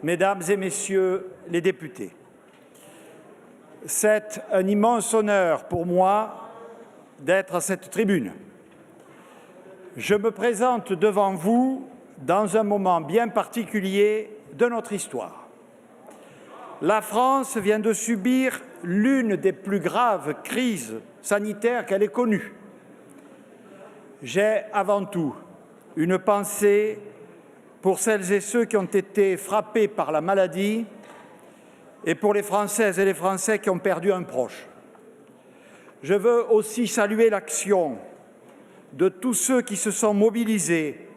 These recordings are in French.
Mesdames et Messieurs les députés, c'est un immense honneur pour moi d'être à cette tribune. Je me présente devant vous dans un moment bien particulier de notre histoire. La France vient de subir l'une des plus graves crises sanitaires qu'elle ait connues. J'ai avant tout une pensée pour celles et ceux qui ont été frappés par la maladie et pour les Françaises et les Français qui ont perdu un proche. Je veux aussi saluer l'action de tous ceux qui se sont mobilisés,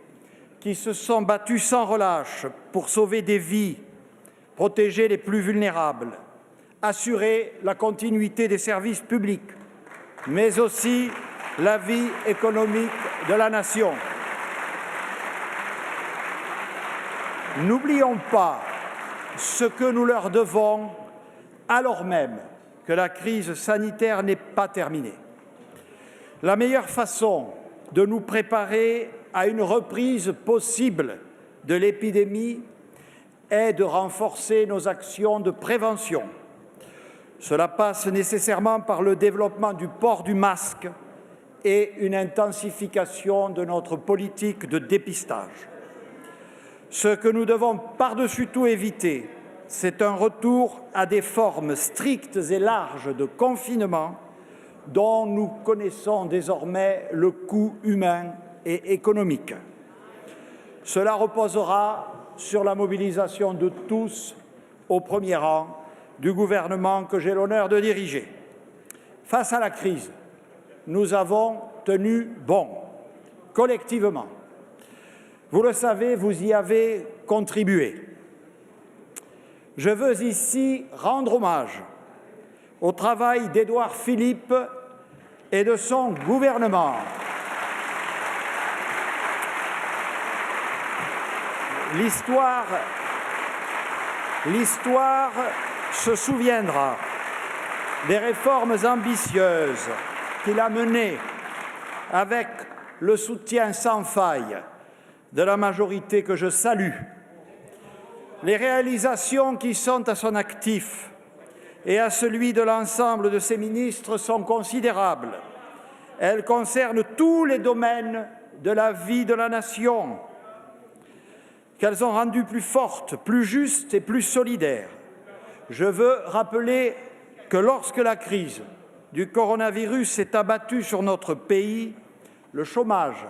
qui se sont battus sans relâche pour sauver des vies, protéger les plus vulnérables, assurer la continuité des services publics, mais aussi la vie économique de la nation. N'oublions pas ce que nous leur devons, alors même que la crise sanitaire n'est pas terminée. La meilleure façon de nous préparer à une reprise possible de l'épidémie est de renforcer nos actions de prévention. Cela passe nécessairement par le développement du port du masque et une intensification de notre politique de dépistage. Ce que nous devons par-dessus tout éviter, c'est un retour à des formes strictes et larges de confinement dont nous connaissons désormais le coût humain et économique. Cela reposera sur la mobilisation de tous, au premier rang du gouvernement que j'ai l'honneur de diriger. Face à la crise, nous avons tenu bon, collectivement. Vous le savez, vous y avez contribué. Je veux ici rendre hommage au travail d'Édouard Philippe et de son gouvernement. L'histoire se souviendra des réformes ambitieuses qu'il a menées avec le soutien sans faille de la majorité que je salue. Les réalisations qui sont à son actif et à celui de l'ensemble de ses ministres sont considérables. Elles concernent tous les domaines de la vie de la nation, qu'elles ont rendues plus fortes, plus justes et plus solidaires. Je veux rappeler que lorsque la crise du coronavirus s'est abattue sur notre pays, le chômage,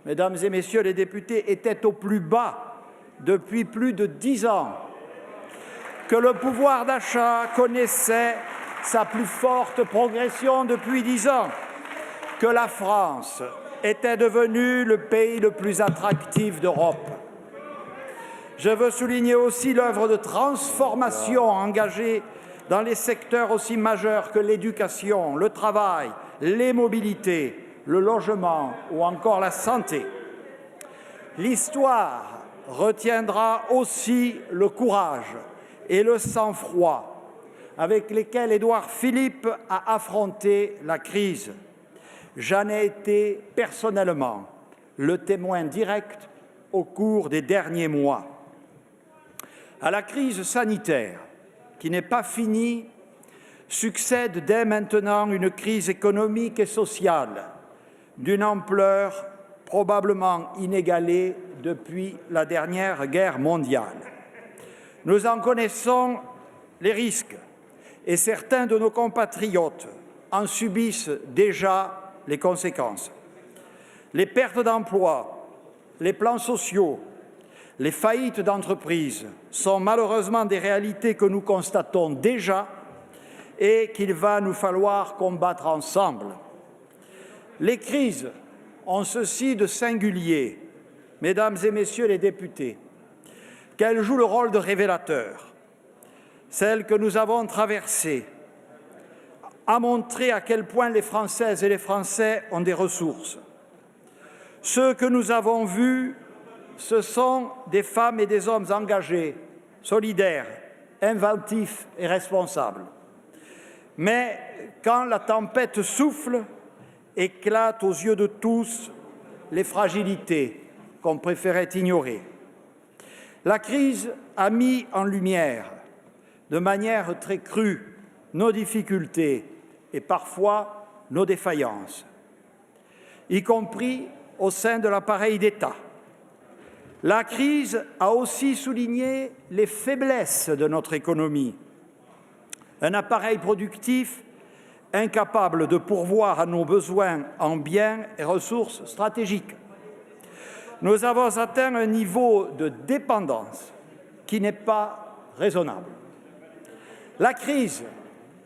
mesdames et messieurs les députés, était au plus bas depuis plus de 10 ans, que le pouvoir d'achat connaissait sa plus forte progression depuis 10 ans, que la France était devenue le pays le plus attractif d'Europe. Je veux souligner aussi l'œuvre de transformation engagée dans les secteurs aussi majeurs que l'éducation, le travail, les mobilités, le logement ou encore la santé. L'histoire retiendra aussi le courage et le sang-froid avec lesquels Édouard Philippe a affronté la crise. J'en ai été personnellement le témoin direct au cours des derniers mois. À la crise sanitaire, qui n'est pas finie, succède dès maintenant une crise économique et sociale d'une ampleur probablement inégalée depuis la dernière guerre mondiale. Nous en connaissons les risques et certains de nos compatriotes en subissent déjà les conséquences. Les pertes d'emplois, les plans sociaux, les faillites d'entreprises sont malheureusement des réalités que nous constatons déjà et qu'il va nous falloir combattre ensemble. Les crises ont ceci de singulier, mesdames et messieurs les députés, qu'elles jouent le rôle de révélateur. Celle que nous avons traversée a montré à quel point les Françaises et les Français ont des ressources. Ceux que nous avons vus, ce sont des femmes et des hommes engagés, solidaires, inventifs et responsables. Mais quand la tempête souffle, éclatent aux yeux de tous les fragilités qu'on préférait ignorer. La crise a mis en lumière, de manière très crue, nos difficultés et parfois nos défaillances, y compris au sein de l'appareil d'État. La crise a aussi souligné les faiblesses de notre économie. Un appareil productif incapable de pourvoir à nos besoins en biens et ressources stratégiques. Nous avons atteint un niveau de dépendance qui n'est pas raisonnable. La crise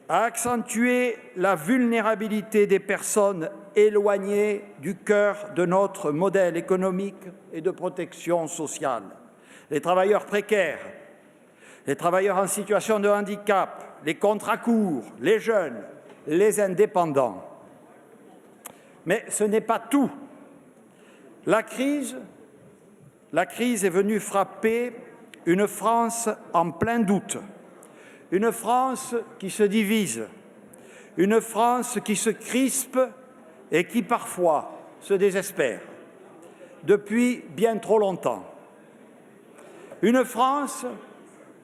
a accentué la vulnérabilité des personnes éloignées du cœur de notre modèle économique et de protection sociale. Les travailleurs précaires, les travailleurs en situation de handicap, les contrats courts, les jeunes, les indépendants. Mais ce n'est pas tout. La crise est venue frapper une France en plein doute, une France qui se divise, une France qui se crispe et qui parfois se désespère, depuis bien trop longtemps. Une France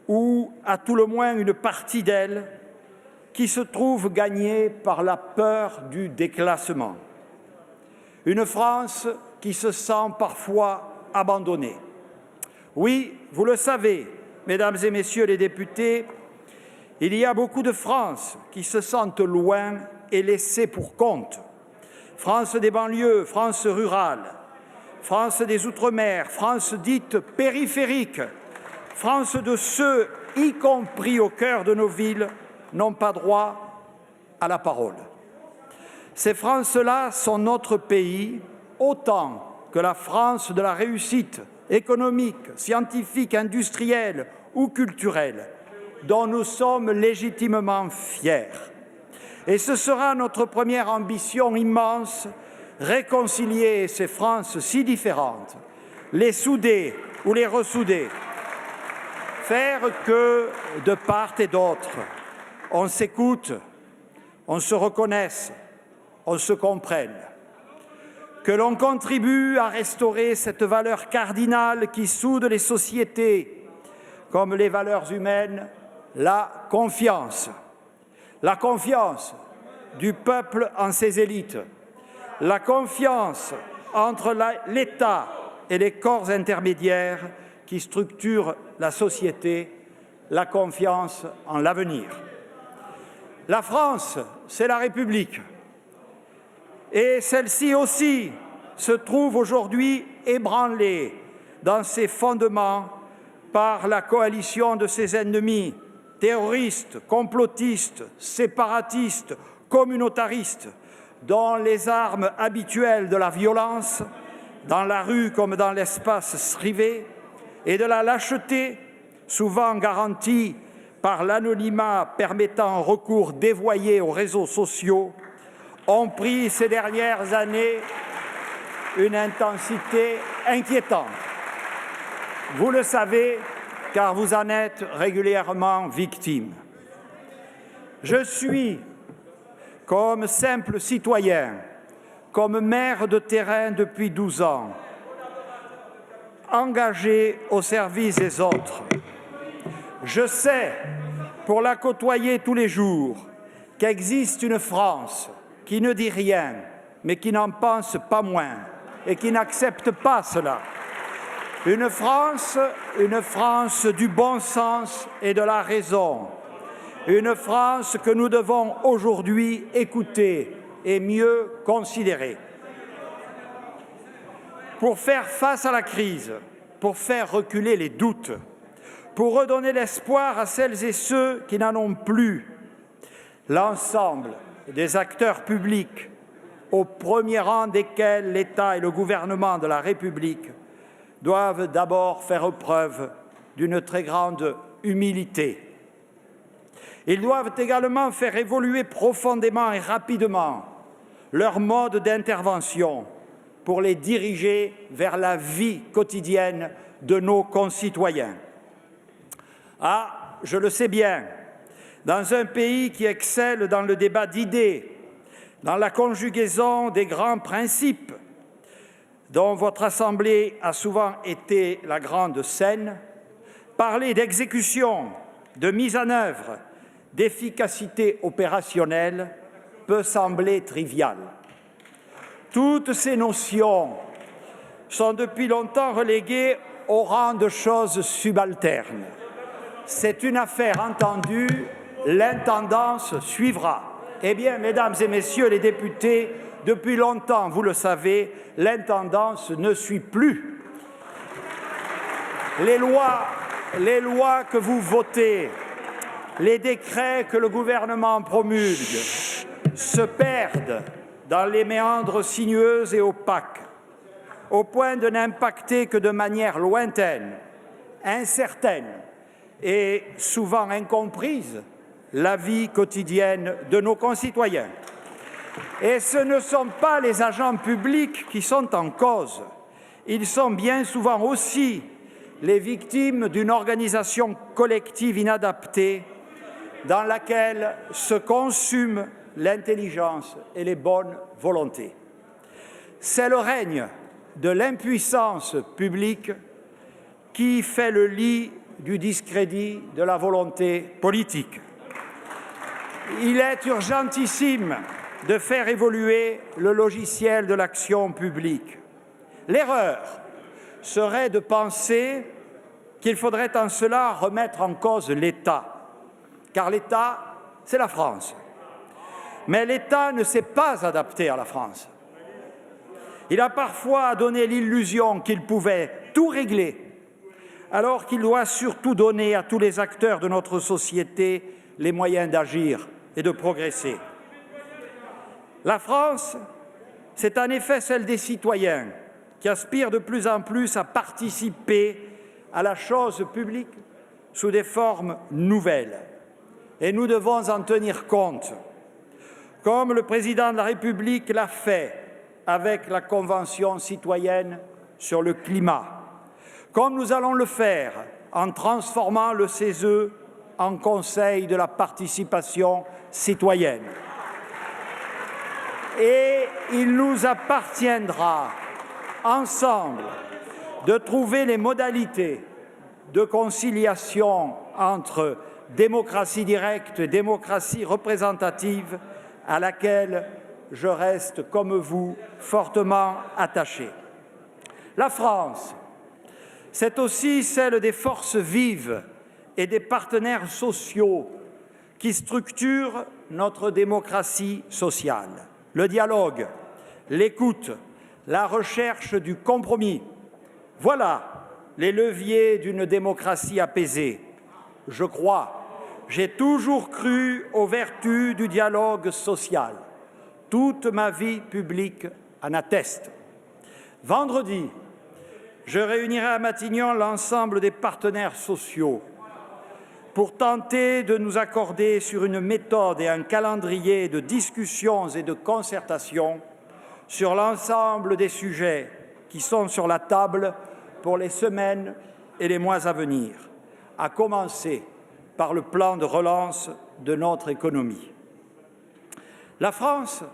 où, à tout le moins, une partie d'elle qui se trouve gagnée par la peur du déclassement. Une France qui se sent parfois abandonnée. Oui, vous le savez, mesdames et messieurs les députés, il y a beaucoup de France qui se sentent loin et laissées pour compte. France des banlieues, France rurale, France des Outre-mer, France dite périphérique, France de ceux, y compris au cœur de nos villes, n'ont pas droit à la parole. Ces Frances-là sont notre pays autant que la France de la réussite économique, scientifique, industrielle ou culturelle, dont nous sommes légitimement fiers. Et ce sera notre première ambition immense, réconcilier ces Frances si différentes, les souder ou les ressouder, faire que, de part et d'autre, on s'écoute, on se reconnaisse, on se comprenne, que l'on contribue à restaurer cette valeur cardinale qui soude les sociétés, comme les valeurs humaines, la confiance du peuple en ses élites, la confiance entre l'État et les corps intermédiaires qui structurent la société, la confiance en l'avenir. La France, c'est la République. Et celle-ci aussi se trouve aujourd'hui ébranlée dans ses fondements par la coalition de ses ennemis, terroristes, complotistes, séparatistes, communautaristes, dont les armes habituelles de la violence, dans la rue comme dans l'espace privé, et de la lâcheté, souvent garantie par l'anonymat permettant un recours dévoyé aux réseaux sociaux, ont pris ces dernières années une intensité inquiétante. Vous le savez, car vous en êtes régulièrement victime. Je suis, comme simple citoyen, comme maire de terrain depuis 12 ans, engagé au service des autres. Je sais, pour la côtoyer tous les jours, qu'existe une France qui ne dit rien, mais qui n'en pense pas moins et qui n'accepte pas cela. Une France du bon sens et de la raison. Une France que nous devons aujourd'hui écouter et mieux considérer. Pour faire face à la crise, pour faire reculer les doutes, pour redonner l'espoir à celles et ceux qui n'en ont plus, l'ensemble des acteurs publics, au premier rang desquels l'État et le gouvernement de la République, doivent d'abord faire preuve d'une très grande humilité. Ils doivent également faire évoluer profondément et rapidement leur mode d'intervention pour les diriger vers la vie quotidienne de nos concitoyens. Ah, je le sais bien, dans un pays qui excelle dans le débat d'idées, dans la conjugaison des grands principes, dont votre Assemblée a souvent été la grande scène, parler d'exécution, de mise en œuvre, d'efficacité opérationnelle peut sembler trivial. Toutes ces notions sont depuis longtemps reléguées au rang de choses subalternes. C'est une affaire entendue, l'intendance suivra. Eh bien, mesdames et messieurs les députés, depuis longtemps, vous le savez, l'intendance ne suit plus. Les lois que vous votez, les décrets que le gouvernement promulgue se perdent dans les méandres sinueux et opaques, au point de n'impacter que de manière lointaine, incertaine et souvent incomprise la vie quotidienne de nos concitoyens. Et ce ne sont pas les agents publics qui sont en cause. Ils sont bien souvent aussi les victimes d'une organisation collective inadaptée dans laquelle se consument l'intelligence et les bonnes volontés. C'est le règne de l'impuissance publique qui fait le lit du discrédit de la volonté politique. Il est urgentissime de faire évoluer le logiciel de l'action publique. L'erreur serait de penser qu'il faudrait en cela remettre en cause l'État, car l'État, c'est la France. Mais l'État ne s'est pas adapté à la France. Il a parfois donné l'illusion qu'il pouvait tout régler, alors qu'il doit surtout donner à tous les acteurs de notre société les moyens d'agir et de progresser. La France, c'est en effet celle des citoyens qui aspirent de plus en plus à participer à la chose publique sous des formes nouvelles. Et nous devons en tenir compte, comme le président de la République l'a fait avec la Convention citoyenne sur le climat, comme nous allons le faire en transformant le CESE en Conseil de la participation citoyenne. Et il nous appartiendra, ensemble, de trouver les modalités de conciliation entre démocratie directe et démocratie représentative à laquelle je reste, comme vous, fortement attaché. La France, c'est aussi celle des forces vives et des partenaires sociaux qui structurent notre démocratie sociale. Le dialogue, l'écoute, la recherche du compromis, voilà les leviers d'une démocratie apaisée. J'ai toujours cru aux vertus du dialogue social. Toute ma vie publique en atteste. Vendredi, je réunirai à Matignon l'ensemble des partenaires sociaux pour tenter de nous accorder sur une méthode et un calendrier de discussions et de concertation sur l'ensemble des sujets qui sont sur la table pour les semaines et les mois à venir, à commencer par le plan de relance de notre économie. La France,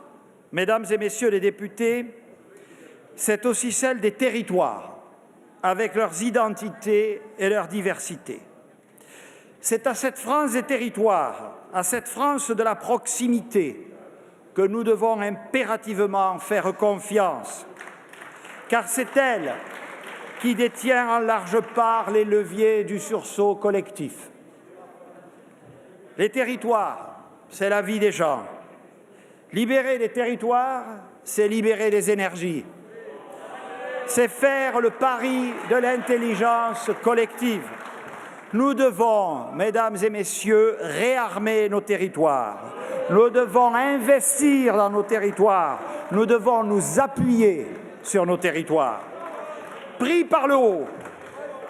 mesdames et messieurs les députés, c'est aussi celle des territoires, avec leurs identités et leurs diversités. C'est à cette France des territoires, à cette France de la proximité, que nous devons impérativement faire confiance, car c'est elle qui détient en large part les leviers du sursaut collectif. Les territoires, c'est la vie des gens. Libérer les territoires, c'est libérer les énergies. C'est faire le pari de l'intelligence collective. Nous devons, mesdames et messieurs, réarmer nos territoires. Nous devons investir dans nos territoires. Nous devons nous appuyer sur nos territoires. Pris par le haut,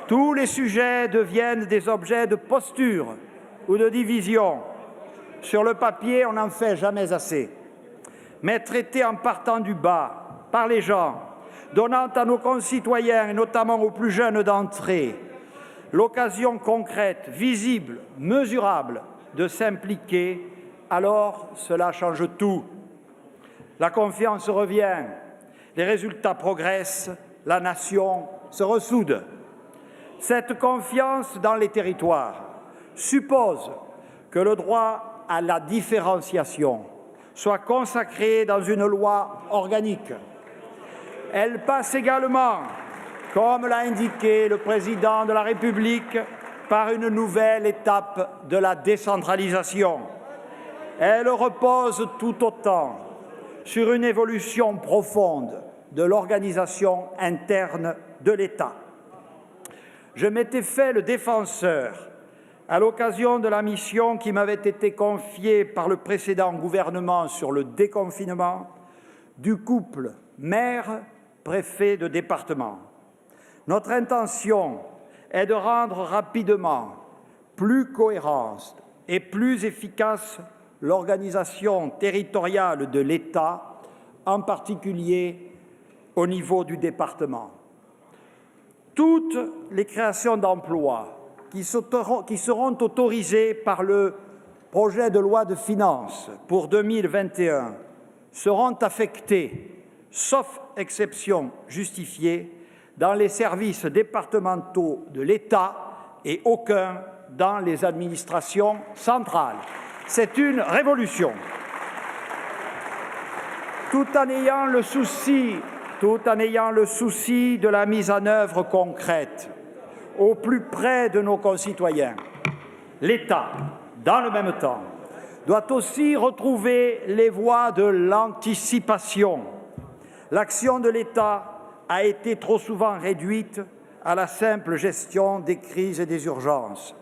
tous les sujets deviennent des objets de posture ou de division. Sur le papier, on n'en fait jamais assez. Mais traités en partant du bas, par les gens, donnant à nos concitoyens, et notamment aux plus jeunes d'entre eux, l'occasion concrète, visible, mesurable de s'impliquer, alors cela change tout. La confiance revient, les résultats progressent, la nation se ressoude. Cette confiance dans les territoires suppose que le droit à la différenciation soit consacré dans une loi organique. Elle passe également, comme l'a indiqué le Président de la République, par une nouvelle étape de la décentralisation. Elle repose tout autant sur une évolution profonde de l'organisation interne de l'État. Je m'étais fait le défenseur, à l'occasion de la mission qui m'avait été confiée par le précédent gouvernement sur le déconfinement, du couple maire-préfet de département. Notre intention est de rendre rapidement plus cohérente et plus efficace l'organisation territoriale de l'État, en particulier au niveau du département. Toutes les créations d'emplois qui seront autorisées par le projet de loi de finances pour 2021 seront affectées, sauf exception justifiée, dans les services départementaux de l'État et aucun dans les administrations centrales. C'est une révolution. Tout en ayant le souci de la mise en œuvre concrète au plus près de nos concitoyens, l'État, dans le même temps, doit aussi retrouver les voies de l'anticipation. L'action de l'État a été trop souvent réduite à la simple gestion des crises et des urgences.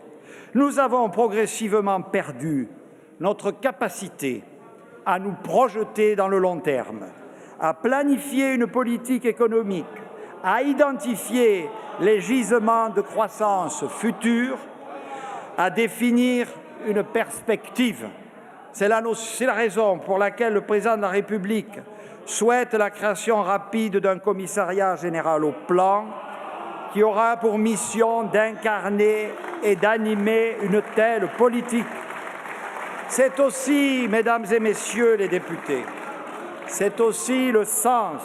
Nous avons progressivement perdu notre capacité à nous projeter dans le long terme, à planifier une politique économique, à identifier les gisements de croissance futurs, à définir une perspective. C'est la raison pour laquelle le Président de la République souhaite la création rapide d'un commissariat général au plan qui aura pour mission d'incarner et d'animer une telle politique. C'est aussi, mesdames et messieurs les députés, c'est aussi le sens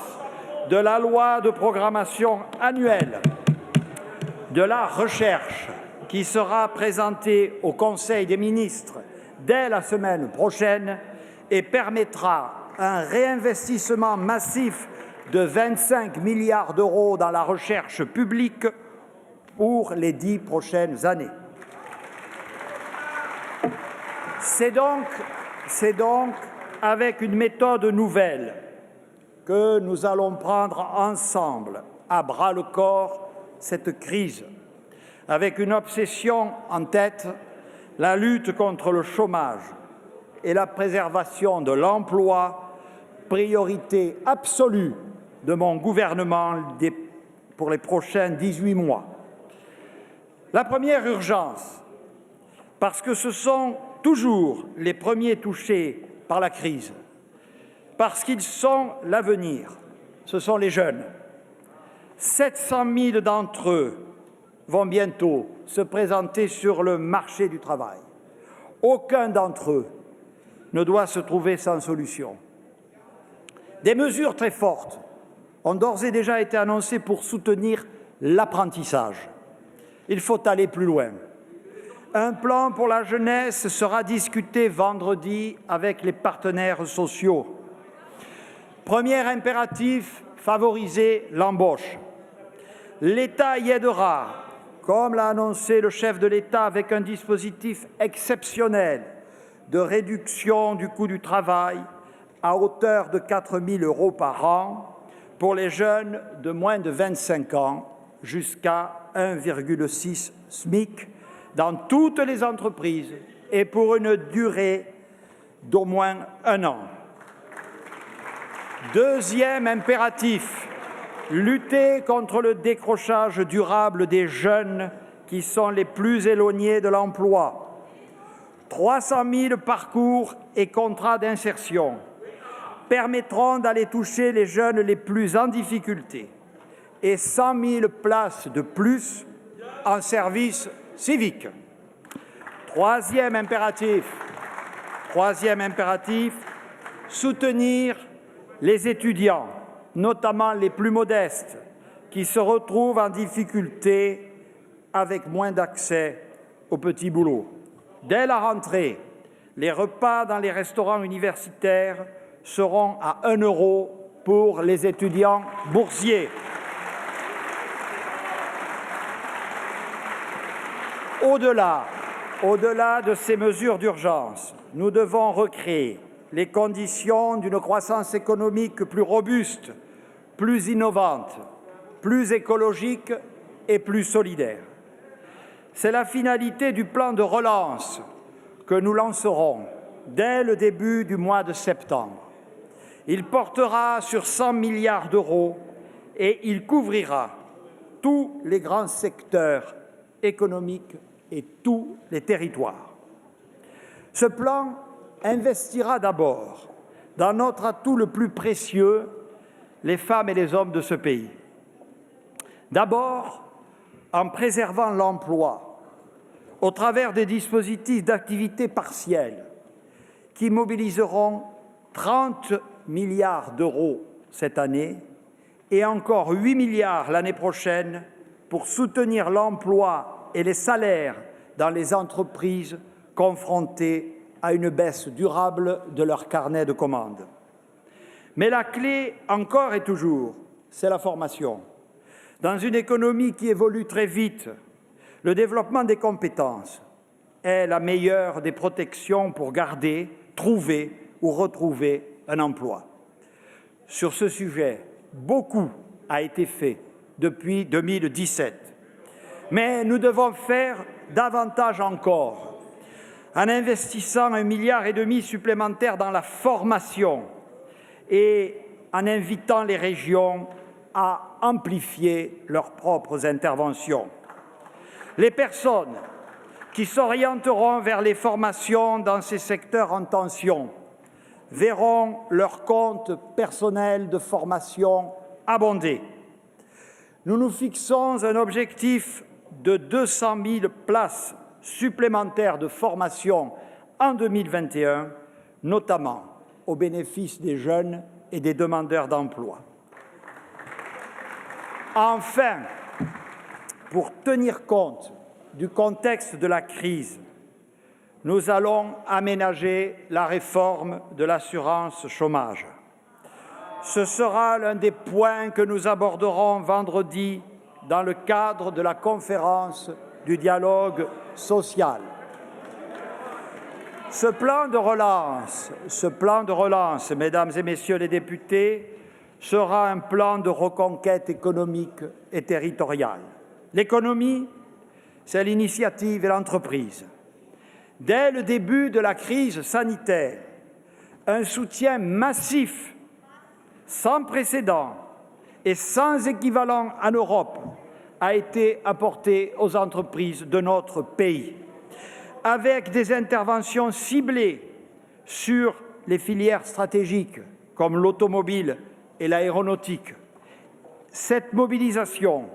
de la loi de programmation annuelle de la recherche qui sera présentée au Conseil des ministres dès la semaine prochaine et permettra un réinvestissement massif de 25 milliards d'euros dans la recherche publique pour les 10 prochaines années. C'est donc avec une méthode nouvelle que nous allons prendre ensemble à bras-le-corps cette crise, avec une obsession en tête, la lutte contre le chômage et la préservation de l'emploi, priorité absolue de mon gouvernement pour les prochains 18 mois. La première urgence, parce que ce sont toujours les premiers touchés par la crise, parce qu'ils sont l'avenir, ce sont les jeunes. 700 000 d'entre eux vont bientôt se présenter sur le marché du travail. Aucun d'entre eux ne doit se trouver sans solution. Des mesures très fortes ont d'ores et déjà été annoncées pour soutenir l'apprentissage. Il faut aller plus loin. Un plan pour la jeunesse sera discuté vendredi avec les partenaires sociaux. Premier impératif, favoriser l'embauche. L'État y aidera, comme l'a annoncé le chef de l'État, avec un dispositif exceptionnel de réduction du coût du travail à hauteur de 4 000 € par an pour les jeunes de moins de 25 ans jusqu'à 1,6 SMIC dans toutes les entreprises et pour une durée d'au moins 1 an. Deuxième impératif, lutter contre le décrochage durable des jeunes qui sont les plus éloignés de l'emploi. 300 000 parcours et contrats d'insertion permettront d'aller toucher les jeunes les plus en difficulté et 100 000 places de plus en service civique. Troisième impératif, soutenir les étudiants, notamment les plus modestes, qui se retrouvent en difficulté avec moins d'accès aux petits boulots. Dès la rentrée, les repas dans les restaurants universitaires seront à 1 € pour les étudiants boursiers. Au-delà de ces mesures d'urgence, nous devons recréer les conditions d'une croissance économique plus robuste, plus innovante, plus écologique et plus solidaire. C'est la finalité du plan de relance que nous lancerons dès le début du mois de septembre. Il portera sur 100 milliards d'euros et il couvrira tous les grands secteurs économiques et tous les territoires. Ce plan investira d'abord dans notre atout le plus précieux, les femmes et les hommes de ce pays. D'abord, en préservant l'emploi au travers des dispositifs d'activité partielle qui mobiliseront 30 milliards d'euros cette année et encore 8 milliards l'année prochaine pour soutenir l'emploi et les salaires dans les entreprises confrontées à une baisse durable de leur carnet de commandes. Mais la clé, encore et toujours, c'est la formation. Dans une économie qui évolue très vite, le développement des compétences est la meilleure des protections pour garder, trouver ou retrouver un emploi. Sur ce sujet, beaucoup a été fait depuis 2017. Mais nous devons faire davantage encore en investissant 1,5 milliard supplémentaire dans la formation et en invitant les régions à amplifier leurs propres interventions. Les personnes qui s'orienteront vers les formations dans ces secteurs en tension verront leur compte personnel de formation abondé. Nous nous fixons un objectif de 200 000 places supplémentaires de formation en 2021, notamment au bénéfice des jeunes et des demandeurs d'emploi. Enfin, pour tenir compte du contexte de la crise, nous allons aménager la réforme de l'assurance chômage. Ce sera l'un des points que nous aborderons vendredi dans le cadre de la conférence du dialogue social. Ce plan de relance, mesdames et messieurs les députés, sera un plan de reconquête économique et territoriale. L'économie, c'est l'initiative et l'entreprise. Dès le début de la crise sanitaire, un soutien massif, sans précédent et sans équivalent en Europe, a été apporté aux entreprises de notre pays, avec des interventions ciblées sur les filières stratégiques comme l'automobile et l'aéronautique. Cette mobilisation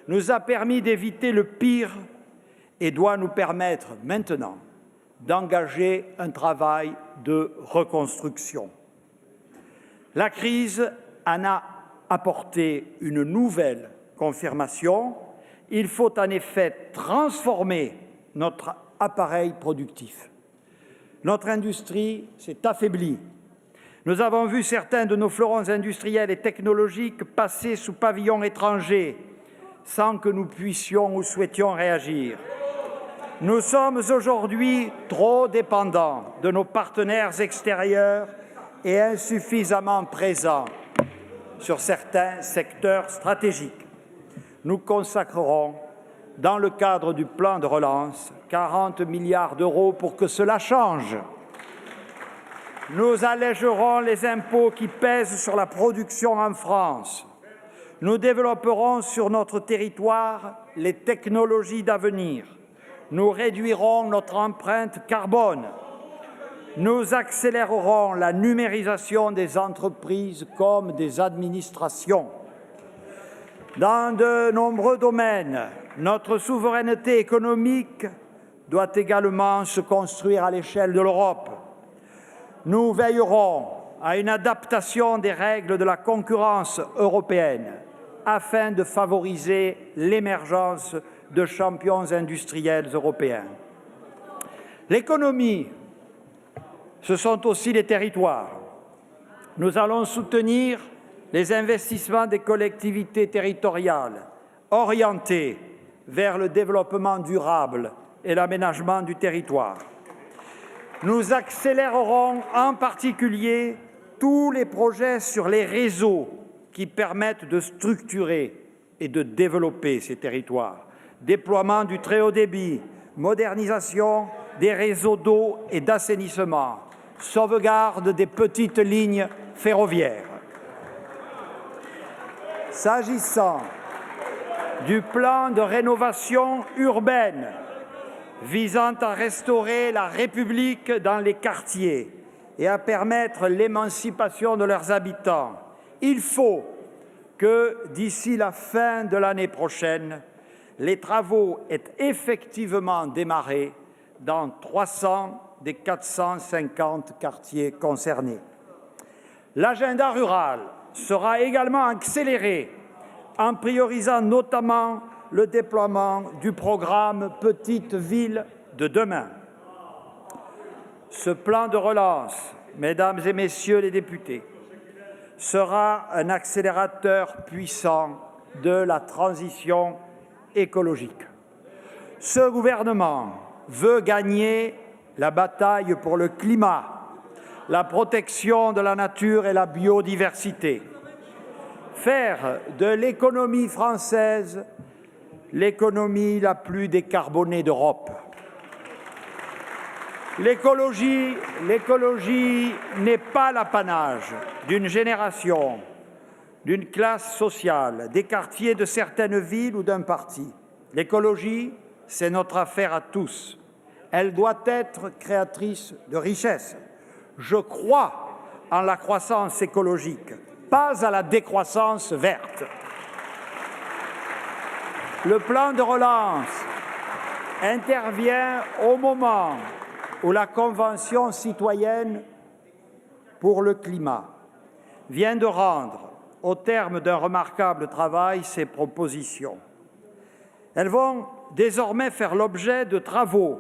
nous a permis d'éviter le pire et doit nous permettre maintenant d'engager un travail de reconstruction. La crise en a apporté une nouvelle confirmation. Il faut en effet transformer notre appareil productif. Notre industrie s'est affaiblie. Nous avons vu certains de nos fleurons industriels et technologiques passer sous pavillon étranger sans que nous puissions ou souhaitions réagir. Nous sommes aujourd'hui trop dépendants de nos partenaires extérieurs et insuffisamment présents sur certains secteurs stratégiques. Nous consacrerons, dans le cadre du plan de relance, 40 milliards d'euros pour que cela change. Nous allégerons les impôts qui pèsent sur la production en France. Nous développerons sur notre territoire les technologies d'avenir. Nous réduirons notre empreinte carbone. Nous accélérerons la numérisation des entreprises comme des administrations. Dans de nombreux domaines, notre souveraineté économique doit également se construire à l'échelle de l'Europe. Nous veillerons à une adaptation des règles de la concurrence européenne afin de favoriser l'émergence de champions industriels européens. L'économie, ce sont aussi les territoires. Nous allons soutenir les investissements des collectivités territoriales orientés vers le développement durable et l'aménagement du territoire. Nous accélérerons en particulier tous les projets sur les réseaux qui permettent de structurer et de développer ces territoires. Déploiement du très haut débit, modernisation des réseaux d'eau et d'assainissement, sauvegarde des petites lignes ferroviaires. S'agissant du plan de rénovation urbaine visant à restaurer la République dans les quartiers et à permettre l'émancipation de leurs habitants, il faut que, d'ici la fin de l'année prochaine, les travaux aient effectivement démarré dans 300 des 450 quartiers concernés. L'agenda rural sera également accéléré en priorisant notamment le déploiement du programme Petites Villes de demain. Ce plan de relance, mesdames et messieurs les députés, sera un accélérateur puissant de la transition écologique. Ce gouvernement veut gagner la bataille pour le climat, la protection de la nature et la biodiversité, faire de l'économie française l'économie la plus décarbonée d'Europe. L'écologie n'est pas l'apanage d'une génération, d'une classe sociale, des quartiers de certaines villes ou d'un parti. L'écologie, c'est notre affaire à tous. Elle doit être créatrice de richesses. Je crois en la croissance écologique, pas à la décroissance verte. Le plan de relance intervient au moment où la Convention citoyenne pour le climat vient de rendre, au terme d'un remarquable travail, ses propositions. Elles vont désormais faire l'objet de travaux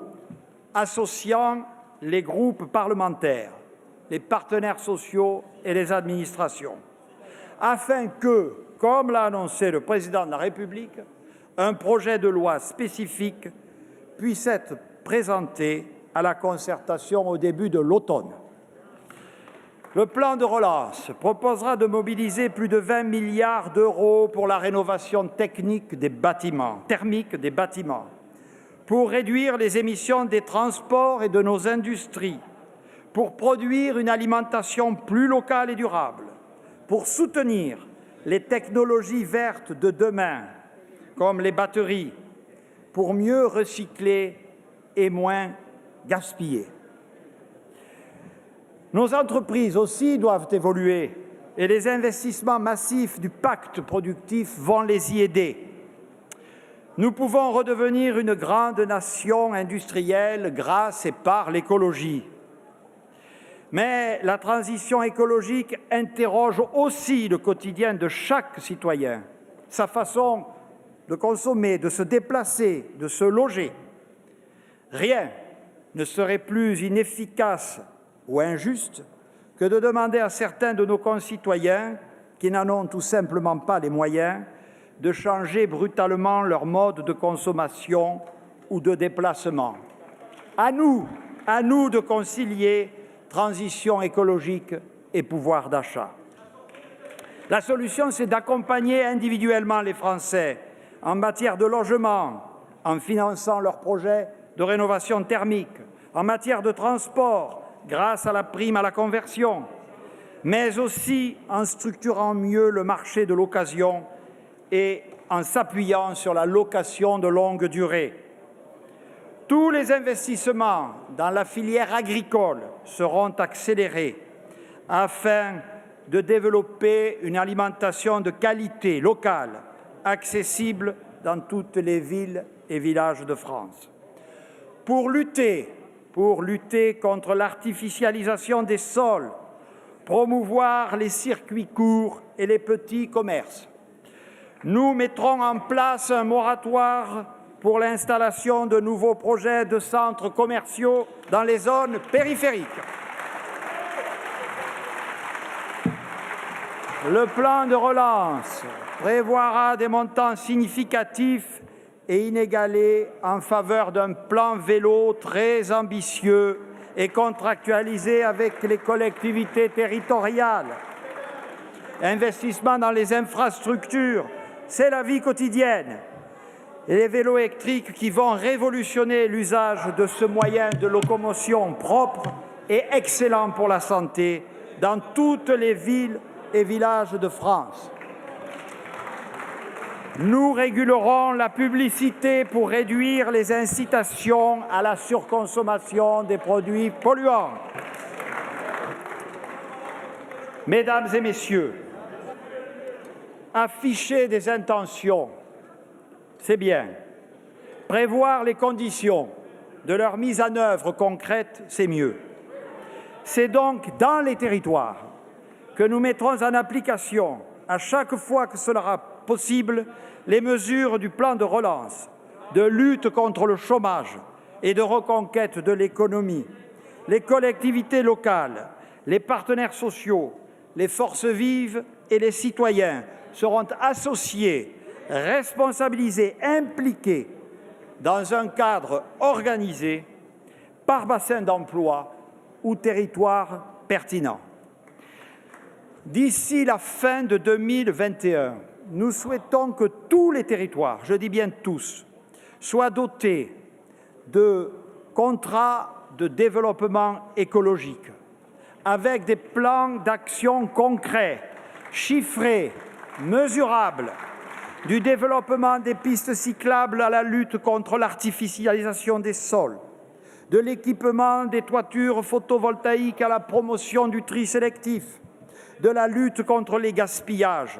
associant les groupes parlementaires, les partenaires sociaux et les administrations, afin que, comme l'a annoncé le Président de la République, un projet de loi spécifique puisse être présenté à la concertation au début de l'automne. Le plan de relance proposera de mobiliser plus de 20 milliards d'euros pour la rénovation thermique des bâtiments, pour réduire les émissions des transports et de nos industries, pour produire une alimentation plus locale et durable, pour soutenir les technologies vertes de demain, comme les batteries, pour mieux recycler et moins gaspiller. Nos entreprises aussi doivent évoluer et les investissements massifs du pacte productif vont les y aider. Nous pouvons redevenir une grande nation industrielle grâce et par l'écologie. Mais la transition écologique interroge aussi le quotidien de chaque citoyen, sa façon de consommer, de se déplacer, de se loger. Rien ne serait plus inefficace ou injuste que de demander à certains de nos concitoyens, qui n'en ont tout simplement pas les moyens, de changer brutalement leur mode de consommation ou de déplacement. À nous de concilier transition écologique et pouvoir d'achat. La solution, c'est d'accompagner individuellement les Français en matière de logement, en finançant leurs projets de rénovation thermique, en matière de transport, grâce à la prime à la conversion, mais aussi en structurant mieux le marché de l'occasion et en s'appuyant sur la location de longue durée. Tous les investissements dans la filière agricole seront accélérés afin de développer une alimentation de qualité locale, accessible dans toutes les villes et villages de France. Pour lutter contre l'artificialisation des sols, promouvoir les circuits courts et les petits commerces, nous mettrons en place un moratoire pour l'installation de nouveaux projets de centres commerciaux dans les zones périphériques. Le plan de relance prévoira des montants significatifs et inégalés en faveur d'un plan vélo très ambitieux et contractualisé avec les collectivités territoriales. Investissement dans les infrastructures, c'est la vie quotidienne. Et les vélos électriques qui vont révolutionner l'usage de ce moyen de locomotion propre et excellent pour la santé dans toutes les villes et villages de France. Nous régulerons la publicité pour réduire les incitations à la surconsommation des produits polluants. Mesdames et messieurs, afficher des intentions, c'est bien. Prévoir les conditions de leur mise en œuvre concrète, c'est mieux. C'est donc dans les territoires que nous mettrons en application, à chaque fois que cela sera possible, les mesures du plan de relance, de lutte contre le chômage et de reconquête de l'économie. Les collectivités locales, les partenaires sociaux, les forces vives et les citoyens seront associés, responsabilisés, impliqués dans un cadre organisé par bassin d'emploi ou territoire pertinent. D'ici la fin de 2021, nous souhaitons que tous les territoires, je dis bien tous, soient dotés de contrats de développement écologique avec des plans d'action concrets, chiffrés, mesurables, du développement des pistes cyclables à la lutte contre l'artificialisation des sols, de l'équipement des toitures photovoltaïques à la promotion du tri sélectif, de la lutte contre les gaspillages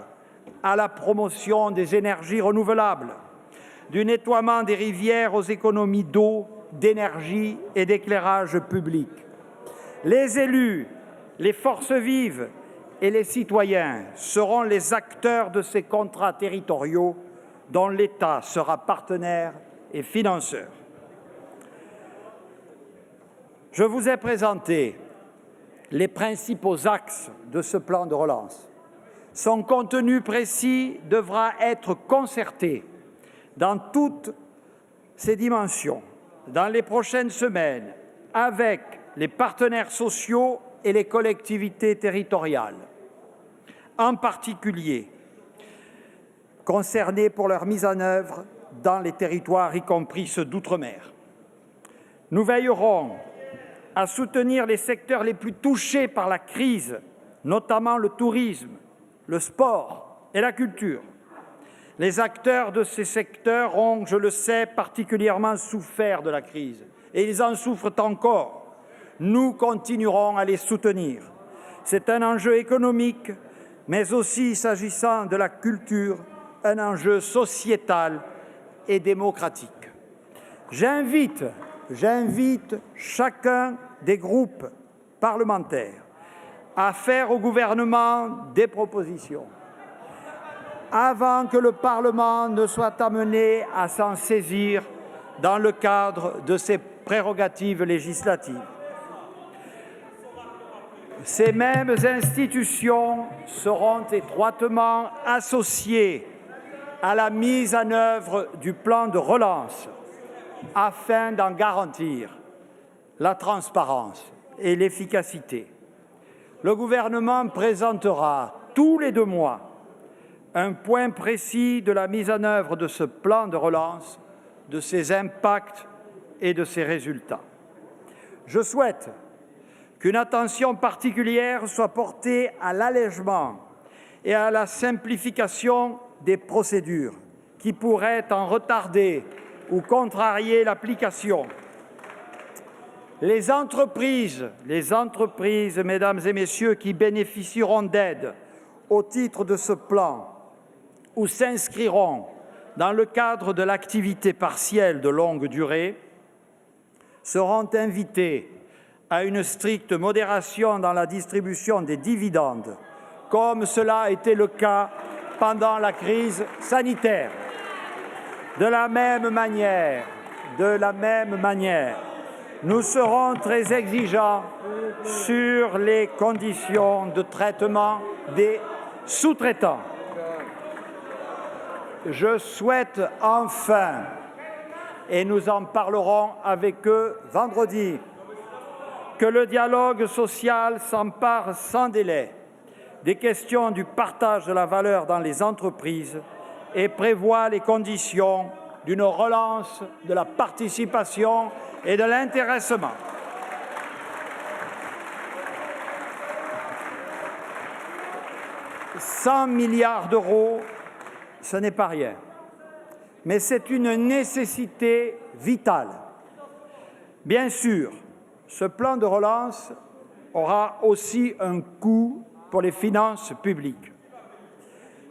à la promotion des énergies renouvelables, du nettoiement des rivières aux économies d'eau, d'énergie et d'éclairage public. Les élus, les forces vives et les citoyens seront les acteurs de ces contrats territoriaux dont l'État sera partenaire et financeur. Je vous ai présenté les principaux axes de ce plan de relance. Son contenu précis devra être concerté dans toutes ses dimensions dans les prochaines semaines avec les partenaires sociaux et les collectivités territoriales, en particulier concernés pour leur mise en œuvre dans les territoires, y compris ceux d'outre-mer. Nous veillerons à soutenir les secteurs les plus touchés par la crise, notamment le tourisme, le sport et la culture. Les acteurs de ces secteurs ont, je le sais, particulièrement souffert de la crise et ils en souffrent encore. Nous continuerons à les soutenir. C'est un enjeu économique, mais aussi, s'agissant de la culture, un enjeu sociétal et démocratique. J'invite chacun des groupes parlementaires à faire au gouvernement des propositions avant que le Parlement ne soit amené à s'en saisir dans le cadre de ses prérogatives législatives. Ces mêmes institutions seront étroitement associées à la mise en œuvre du plan de relance afin d'en garantir la transparence et l'efficacité. Le gouvernement présentera tous les 2 mois un point précis de la mise en œuvre de ce plan de relance, de ses impacts et de ses résultats. Je souhaite qu'une attention particulière soit portée à l'allègement et à la simplification des procédures qui pourraient en retarder ou contrarier l'application. Les entreprises, mesdames et messieurs, qui bénéficieront d'aide au titre de ce plan ou s'inscriront dans le cadre de l'activité partielle de longue durée seront invitées à une stricte modération dans la distribution des dividendes, comme cela a été le cas pendant la crise sanitaire. De la même manière, nous serons très exigeants sur les conditions de traitement des sous-traitants. Je souhaite enfin, et nous en parlerons avec eux vendredi, que le dialogue social s'empare sans délai des questions du partage de la valeur dans les entreprises et prévoit les conditions d'une relance de la participation et de l'intéressement. « 100 milliards d'euros, ce n'est pas rien, mais c'est une nécessité vitale. Bien sûr, ce plan de relance aura aussi un coût pour les finances publiques.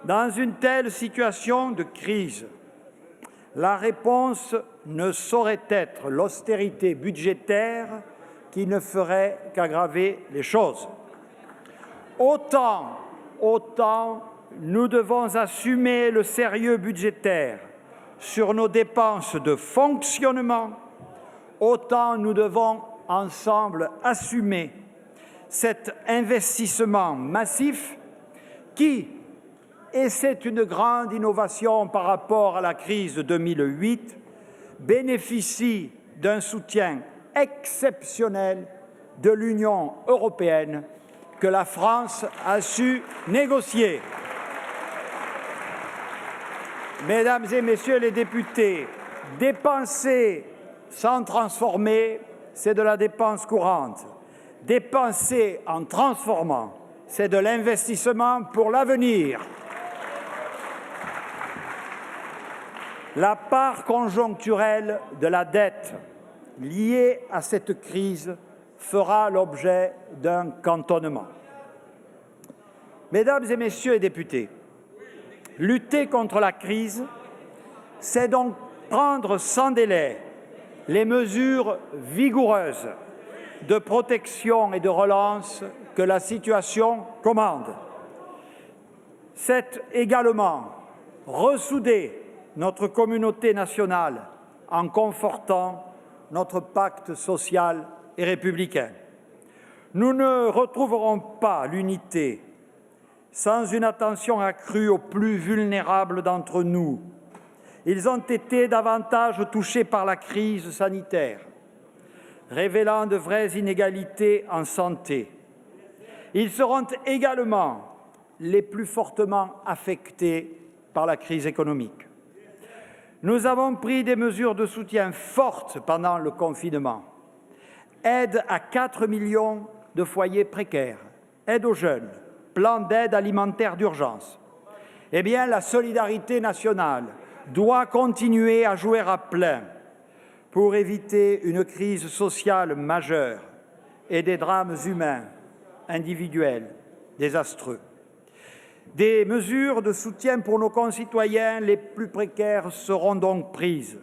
Dans une telle situation de crise, la réponse ne saurait être l'austérité budgétaire qui ne ferait qu'aggraver les choses. Autant nous devons assumer le sérieux budgétaire sur nos dépenses de fonctionnement, autant nous devons ensemble assumer cet investissement massif qui, et c'est une grande innovation par rapport à la crise de 2008, bénéficie d'un soutien exceptionnel de l'Union européenne que la France a su négocier. Mesdames et messieurs les députés, dépenser sans transformer, c'est de la dépense courante. Dépenser en transformant, c'est de l'investissement pour l'avenir. La part conjoncturelle de la dette liée à cette crise fera l'objet d'un cantonnement. Mesdames et messieurs les députés, lutter contre la crise, c'est donc prendre sans délai les mesures vigoureuses de protection et de relance que la situation commande. C'est également ressouder notre communauté nationale en confortant notre pacte social et républicain. Nous ne retrouverons pas l'unité sans une attention accrue aux plus vulnérables d'entre nous. Ils ont été davantage touchés par la crise sanitaire, révélant de vraies inégalités en santé. Ils seront également les plus fortement affectés par la crise économique. Nous avons pris des mesures de soutien fortes pendant le confinement. Aide à 4 millions de foyers précaires, aide aux jeunes, plan d'aide alimentaire d'urgence. Eh bien, la solidarité nationale doit continuer à jouer à plein pour éviter une crise sociale majeure et des drames humains individuels désastreux. Des mesures de soutien pour nos concitoyens les plus précaires seront donc prises.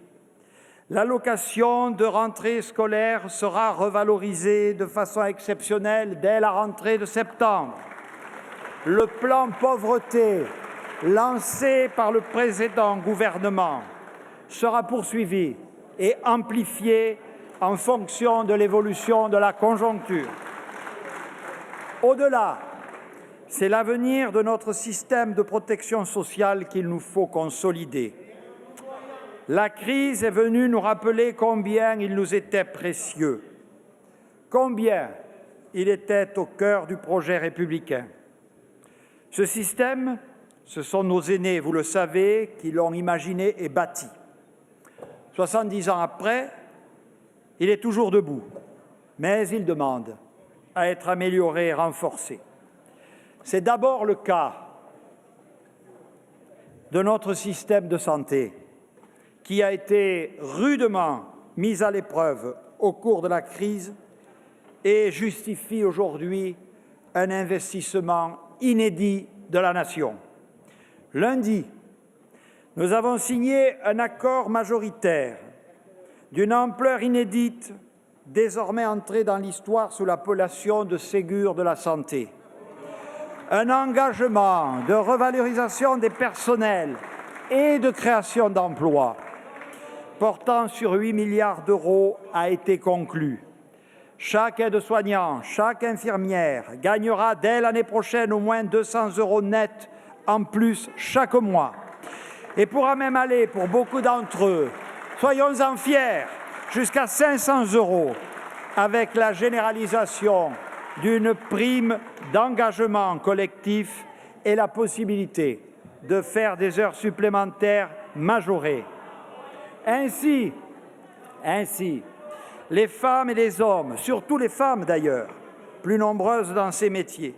L'allocation de rentrée scolaire sera revalorisée de façon exceptionnelle dès la rentrée de septembre. Le plan pauvreté lancé par le précédent gouvernement sera poursuivi et amplifié en fonction de l'évolution de la conjoncture. Au-delà, c'est l'avenir de notre système de protection sociale qu'il nous faut consolider. La crise est venue nous rappeler combien il nous était précieux, combien il était au cœur du projet républicain. Ce système, ce sont nos aînés, vous le savez, qui l'ont imaginé et bâti. 70 ans après, il est toujours debout, mais il demande à être amélioré et renforcé. C'est d'abord le cas de notre système de santé, qui a été rudement mis à l'épreuve au cours de la crise et justifie aujourd'hui un investissement inédit de la Nation. Lundi, nous avons signé un accord majoritaire d'une ampleur inédite, désormais entré dans l'histoire sous l'appellation de Ségur de la santé. Un engagement de revalorisation des personnels et de création d'emplois portant sur 8 milliards d'euros a été conclu. Chaque aide-soignant, chaque infirmière gagnera dès l'année prochaine au moins 200 € net en plus chaque mois. Et pourra même aller, pour beaucoup d'entre eux, soyons-en fiers, jusqu'à 500 € avec la généralisation d'une prime d'engagement collectif et la possibilité de faire des heures supplémentaires majorées. Ainsi, les femmes et les hommes, surtout les femmes d'ailleurs, plus nombreuses dans ces métiers,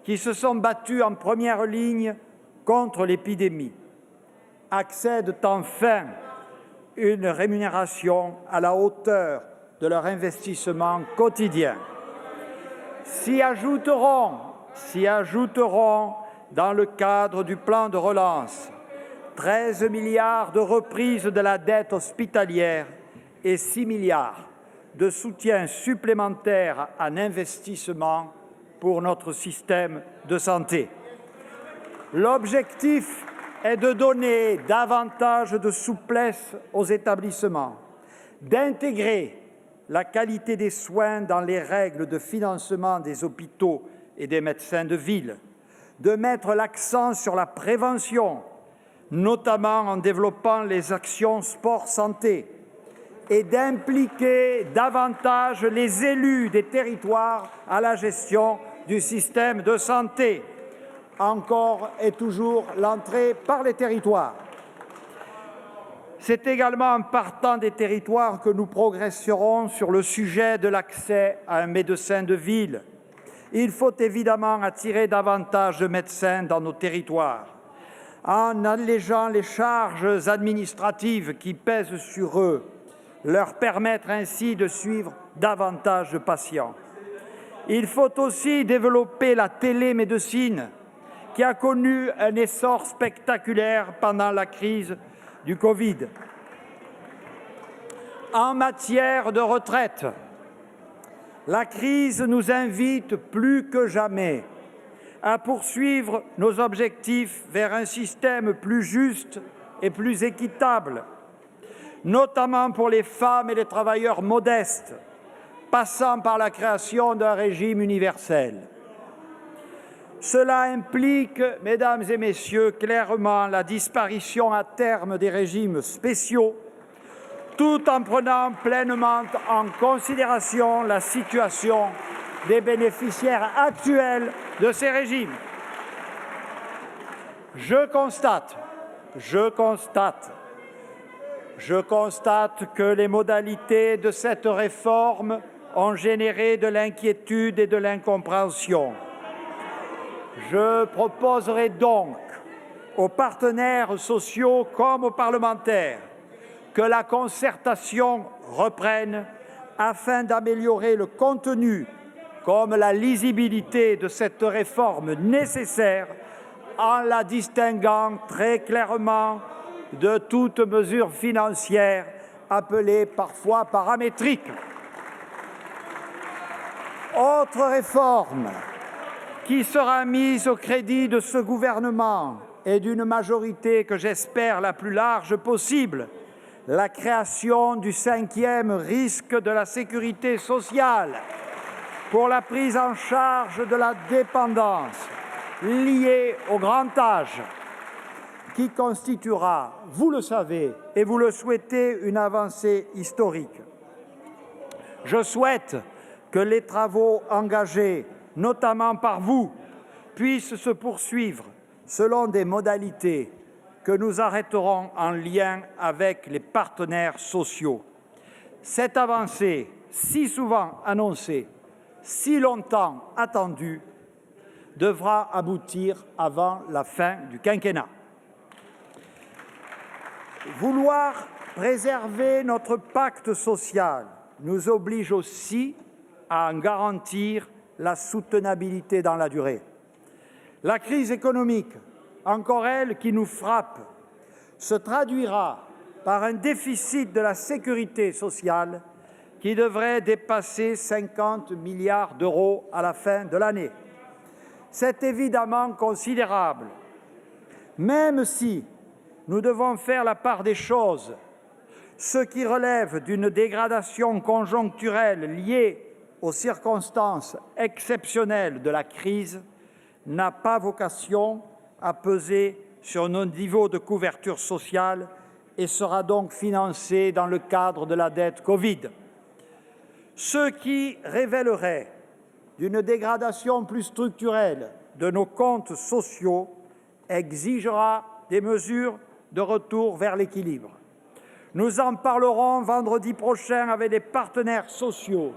qui se sont battus en première ligne contre l'épidémie, accèdent enfin à une rémunération à la hauteur de leur investissement quotidien. S'y ajouteront, dans le cadre du plan de relance, 13 milliards de reprise de la dette hospitalière et 6 milliards de soutien supplémentaire en investissement pour notre système de santé. L'objectif est de donner davantage de souplesse aux établissements, d'intégrer la qualité des soins dans les règles de financement des hôpitaux et des médecins de ville, de mettre l'accent sur la prévention, notamment en développant les actions sport-santé, et d'impliquer davantage les élus des territoires à la gestion du système de santé. Encore et toujours l'entrée par les territoires. C'est également en partant des territoires que nous progresserons sur le sujet de l'accès à un médecin de ville. Il faut évidemment attirer davantage de médecins dans nos territoires, en allégeant les charges administratives qui pèsent sur eux, leur permettre ainsi de suivre davantage de patients. Il faut aussi développer la télémédecine, qui a connu un essor spectaculaire pendant la crise du Covid. En matière de retraite, la crise nous invite plus que jamais à poursuivre nos objectifs vers un système plus juste et plus équitable, notamment pour les femmes et les travailleurs modestes, passant par la création d'un régime universel. Cela implique, mesdames et messieurs, clairement la disparition à terme des régimes spéciaux, tout en prenant pleinement en considération la situation des bénéficiaires actuels de ces régimes. Je constate que les modalités de cette réforme ont généré de l'inquiétude et de l'incompréhension. Je proposerai donc aux partenaires sociaux comme aux parlementaires que la concertation reprenne afin d'améliorer le contenu comme la lisibilité de cette réforme nécessaire en la distinguant très clairement de toute mesure financière appelée parfois paramétrique. Autre réforme qui sera mise au crédit de ce gouvernement et d'une majorité que j'espère la plus large possible, la création du 5e risque de la sécurité sociale pour la prise en charge de la dépendance liée au grand âge, qui constituera, vous le savez et vous le souhaitez, une avancée historique. Je souhaite que les travaux engagés, notamment par vous, puissent se poursuivre selon des modalités que nous arrêterons en lien avec les partenaires sociaux. Cette avancée, si souvent annoncée, si longtemps attendue, devra aboutir avant la fin du quinquennat. Vouloir préserver notre pacte social nous oblige aussi à en garantir la soutenabilité dans la durée. La crise économique, encore elle, qui nous frappe, se traduira par un déficit de la sécurité sociale qui devrait dépasser 50 milliards d'euros à la fin de l'année. C'est évidemment considérable, même si nous devons faire la part des choses. Ce qui relève d'une dégradation conjoncturelle liée aux circonstances exceptionnelles de la crise n'a pas vocation à peser sur nos niveaux de couverture sociale et sera donc financé dans le cadre de la dette Covid. Ce qui révélerait d'une dégradation plus structurelle de nos comptes sociaux exigera des mesures de retour vers l'équilibre. Nous en parlerons vendredi prochain avec les partenaires sociaux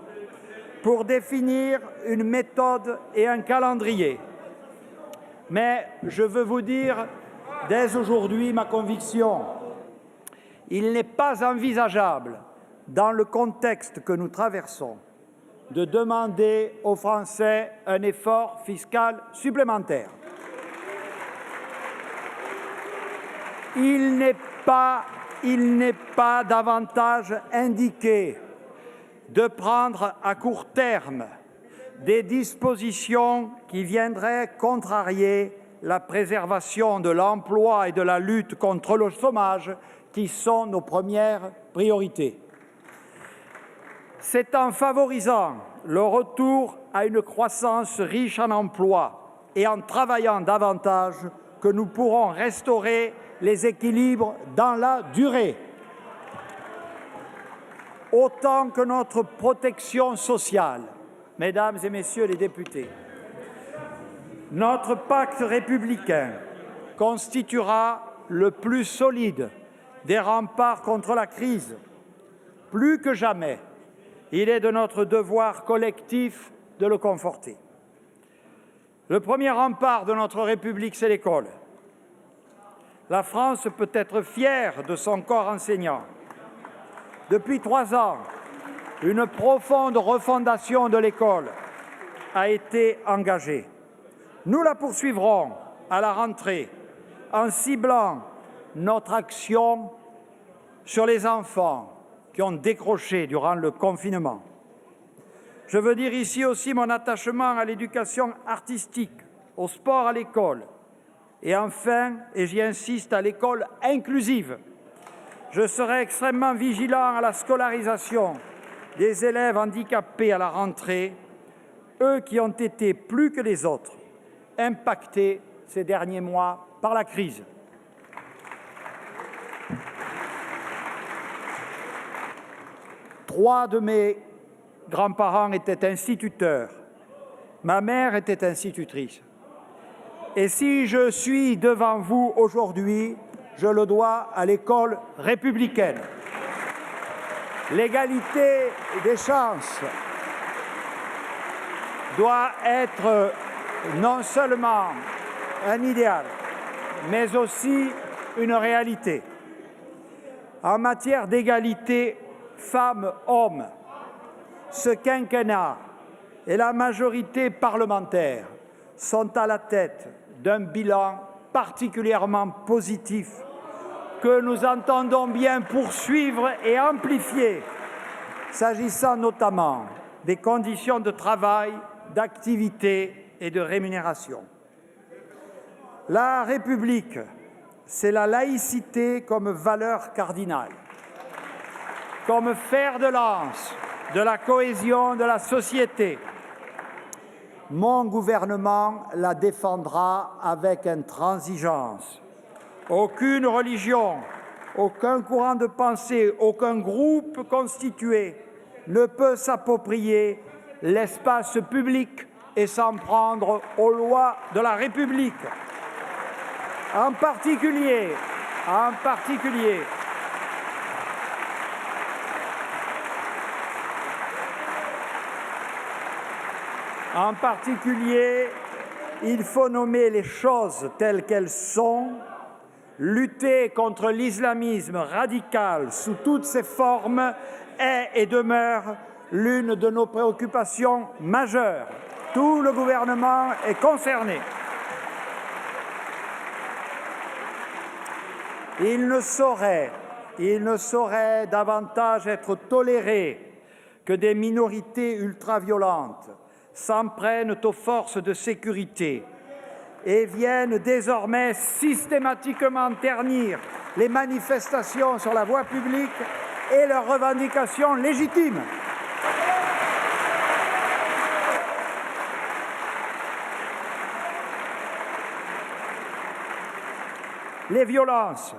pour définir une méthode et un calendrier. Mais je veux vous dire dès aujourd'hui ma conviction. Il n'est pas envisageable, dans le contexte que nous traversons, de demander aux Français un effort fiscal supplémentaire. Il n'est pas davantage indiqué de prendre à court terme des dispositions qui viendraient contrarier la préservation de l'emploi et de la lutte contre le chômage, qui sont nos premières priorités. C'est en favorisant le retour à une croissance riche en emplois et en travaillant davantage que nous pourrons restaurer les équilibres dans la durée. Autant que notre protection sociale, mesdames et messieurs les députés, notre pacte républicain constituera le plus solide des remparts contre la crise. Plus que jamais, il est de notre devoir collectif de le conforter. Le premier rempart de notre République, c'est l'école. La France peut être fière de son corps enseignant. Depuis 3 ans, une profonde refondation de l'école a été engagée. Nous la poursuivrons à la rentrée en ciblant notre action sur les enfants qui ont décroché durant le confinement. Je veux dire ici aussi mon attachement à l'éducation artistique, au sport à l'école et enfin, et j'y insiste, à l'école inclusive. Je serai extrêmement vigilant à la scolarisation des élèves handicapés à la rentrée, eux qui ont été plus que les autres impactés ces derniers mois par la crise. Trois de mes grands-parents étaient instituteurs. Ma mère était institutrice. Et si je suis devant vous aujourd'hui, je le dois à l'école républicaine. L'égalité des chances doit être non seulement un idéal, mais aussi une réalité. En matière d'égalité femmes-hommes, ce quinquennat et la majorité parlementaire sont à la tête d'un bilan particulièrement positif que nous entendons bien poursuivre et amplifier, s'agissant notamment des conditions de travail, d'activité et de rémunération. La République, c'est la laïcité comme valeur cardinale, comme fer de lance de la cohésion de la société. Mon gouvernement la défendra avec intransigeance. Aucune religion, aucun courant de pensée, aucun groupe constitué ne peut s'approprier l'espace public et s'en prendre aux lois de la République. En particulier, il faut nommer les choses telles qu'elles sont, lutter contre l'islamisme radical sous toutes ses formes est et demeure l'une de nos préoccupations majeures. Tout le gouvernement est concerné. Il ne saurait davantage être toléré que des minorités ultraviolentes s'en prennent aux forces de sécurité et viennent désormais systématiquement ternir les manifestations sur la voie publique et leurs revendications légitimes. Les violences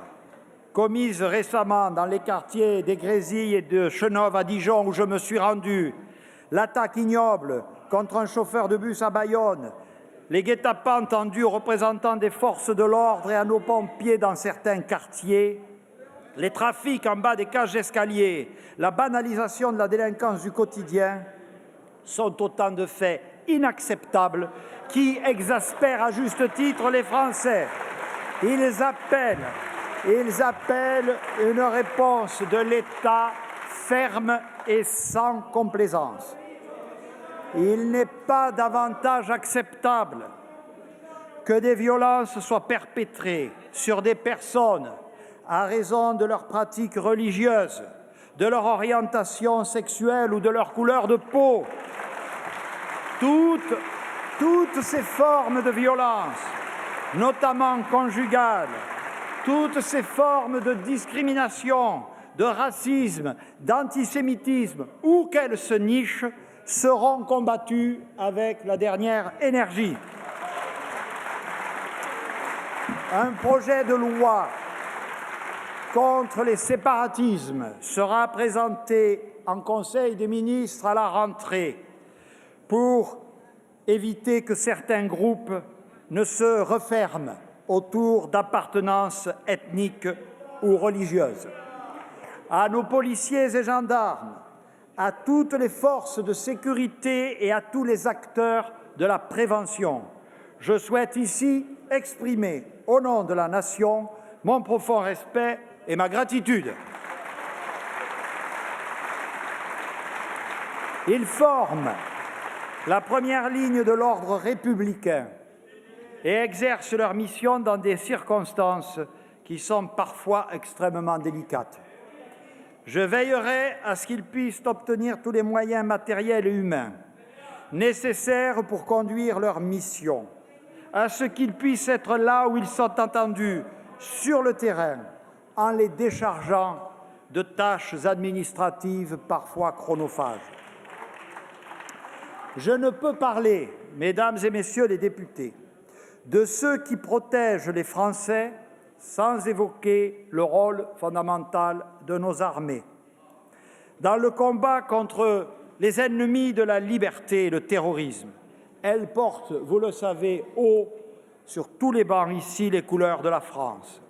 commises récemment dans les quartiers des Grésilles et de Chenôve à Dijon, où je me suis rendu, l'attaque ignoble contre un chauffeur de bus à Bayonne, les guet-apens tendus aux représentants des forces de l'ordre et à nos pompiers dans certains quartiers, les trafics en bas des cages d'escalier, la banalisation de la délinquance du quotidien sont autant de faits inacceptables qui exaspèrent à juste titre les Français. Ils appellent une réponse de l'État ferme et sans complaisance. Il n'est pas davantage acceptable que des violences soient perpétrées sur des personnes à raison de leurs pratiques religieuses, de leur orientation sexuelle ou de leur couleur de peau. Toutes ces formes de violence, notamment conjugales, toutes ces formes de discrimination, de racisme, d'antisémitisme, où qu'elles se nichent, seront combattues avec la dernière énergie. Un projet de loi contre les séparatismes sera présenté en Conseil des ministres à la rentrée pour éviter que certains groupes ne se referment autour d'appartenances ethniques ou religieuses. À nos policiers et gendarmes, à toutes les forces de sécurité et à tous les acteurs de la prévention, je souhaite ici exprimer, au nom de la Nation, mon profond respect et ma gratitude. Ils forment la première ligne de l'ordre républicain et exercent leur mission dans des circonstances qui sont parfois extrêmement délicates. Je veillerai à ce qu'ils puissent obtenir tous les moyens matériels et humains nécessaires pour conduire leur mission, à ce qu'ils puissent être là où ils sont entendus, sur le terrain, en les déchargeant de tâches administratives parfois chronophages. Je ne peux parler, mesdames et messieurs les députés, de ceux qui protègent les Français sans évoquer le rôle fondamental de nos armées. Dans le combat contre les ennemis de la liberté et le terrorisme, elles portent, vous le savez, haut sur tous les bancs ici les couleurs de la France.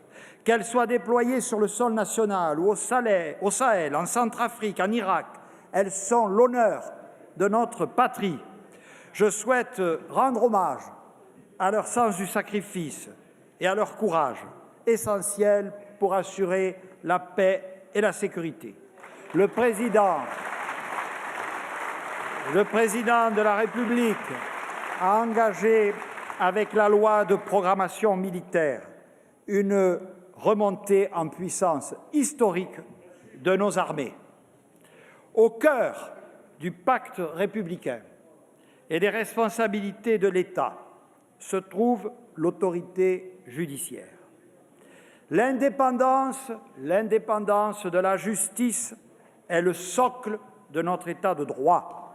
Qu'elles soient déployées sur le sol national ou au Sahel, en Centrafrique, en Irak, elles sont l'honneur de notre patrie. Je souhaite rendre hommage à leur sens du sacrifice et à leur courage, essentiel pour assurer la paix et la sécurité. Le président de la République a engagé, avec la loi de programmation militaire, une remontée en puissance historique de nos armées. Au cœur du pacte républicain et des responsabilités de l'État se trouve l'autorité judiciaire. L'indépendance de la justice est le socle de notre État de droit.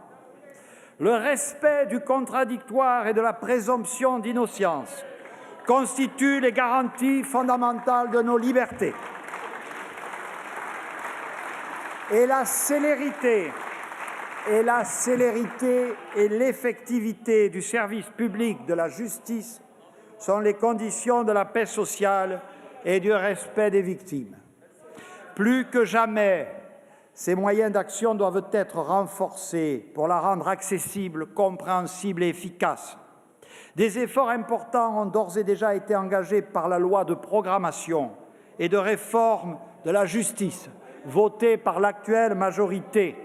Le respect du contradictoire et de la présomption d'innocence constituent les garanties fondamentales de nos libertés. Et la célérité et l'effectivité du service public de la justice sont les conditions de la paix sociale et du respect des victimes. Plus que jamais, ces moyens d'action doivent être renforcés pour la rendre accessible, compréhensible et efficace. Des efforts importants ont d'ores et déjà été engagés par la loi de programmation et de réforme de la justice, votée par l'actuelle majorité.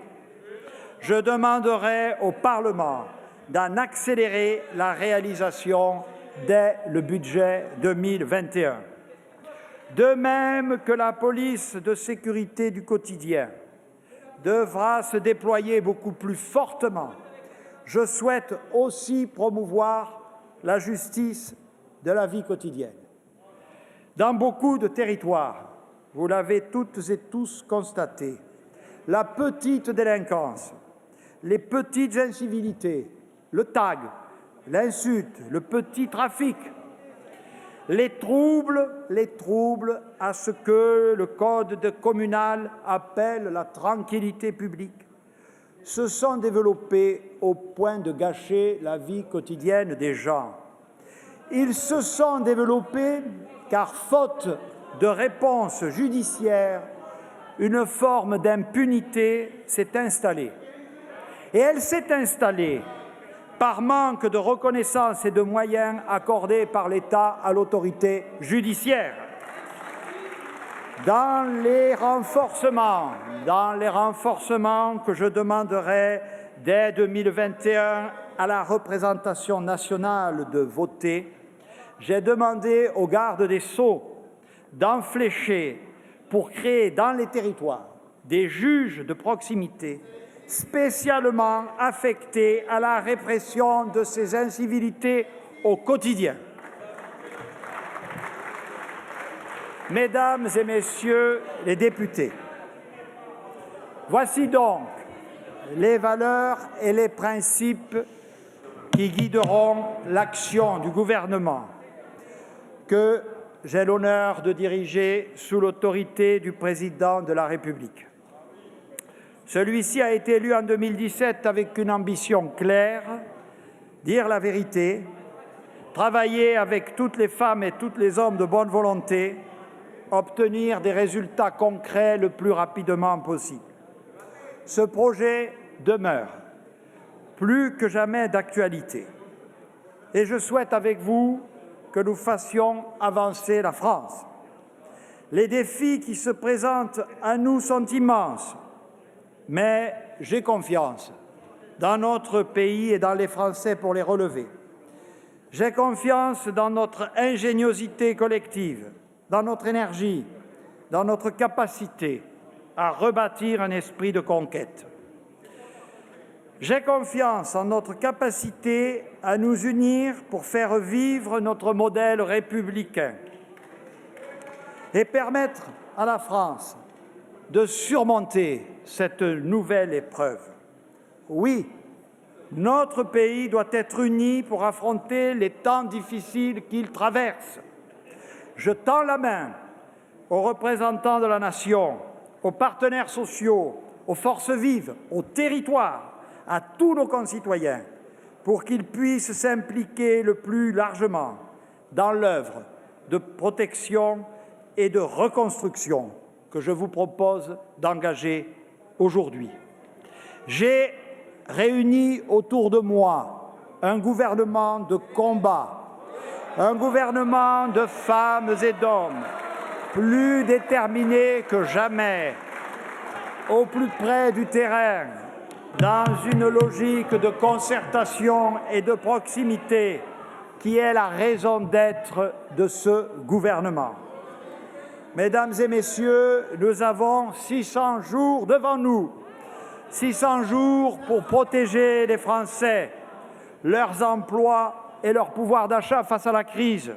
Je demanderai au Parlement d'en accélérer la réalisation dès le budget 2021. De même que la police de sécurité du quotidien devra se déployer beaucoup plus fortement, je souhaite aussi promouvoir la justice de la vie quotidienne. Dans beaucoup de territoires, vous l'avez toutes et tous constaté, la petite délinquance, les petites incivilités, le tag, l'insulte, le petit trafic, les troubles à ce que le code communal appelle la tranquillité publique, se sont développés au point de gâcher la vie quotidienne des gens. Ils se sont développés car, faute de réponse judiciaire, une forme d'impunité s'est installée. Et elle s'est installée par manque de reconnaissance et de moyens accordés par l'État à l'autorité judiciaire. Dans les renforcements que je demanderai dès 2021 à la représentation nationale de voter, j'ai demandé aux gardes des Sceaux d'en flécher pour créer dans les territoires des juges de proximité spécialement affectés à la répression de ces incivilités au quotidien. Mesdames et Messieurs les députés, voici donc les valeurs et les principes qui guideront l'action du gouvernement que j'ai l'honneur de diriger sous l'autorité du Président de la République. Celui-ci a été élu en 2017 avec une ambition claire, dire la vérité, travailler avec toutes les femmes et tous les hommes de bonne volonté, obtenir des résultats concrets le plus rapidement possible. Ce projet demeure plus que jamais d'actualité et je souhaite avec vous que nous fassions avancer la France. Les défis qui se présentent à nous sont immenses, mais j'ai confiance dans notre pays et dans les Français pour les relever. J'ai confiance dans notre ingéniosité collective, dans notre énergie, dans notre capacité à rebâtir un esprit de conquête. J'ai confiance en notre capacité à nous unir pour faire vivre notre modèle républicain et permettre à la France de surmonter cette nouvelle épreuve. Oui, notre pays doit être uni pour affronter les temps difficiles qu'il traverse. Je tends la main aux représentants de la nation, aux partenaires sociaux, aux forces vives, aux territoires, à tous nos concitoyens, pour qu'ils puissent s'impliquer le plus largement dans l'œuvre de protection et de reconstruction que je vous propose d'engager aujourd'hui. J'ai réuni autour de moi un gouvernement de combat, un gouvernement de femmes et d'hommes plus déterminés que jamais, au plus près du terrain, dans une logique de concertation et de proximité qui est la raison d'être de ce gouvernement. Mesdames et Messieurs, nous avons 600 jours devant nous, 600 jours pour protéger les Français, leurs emplois et leur pouvoir d'achat face à la crise,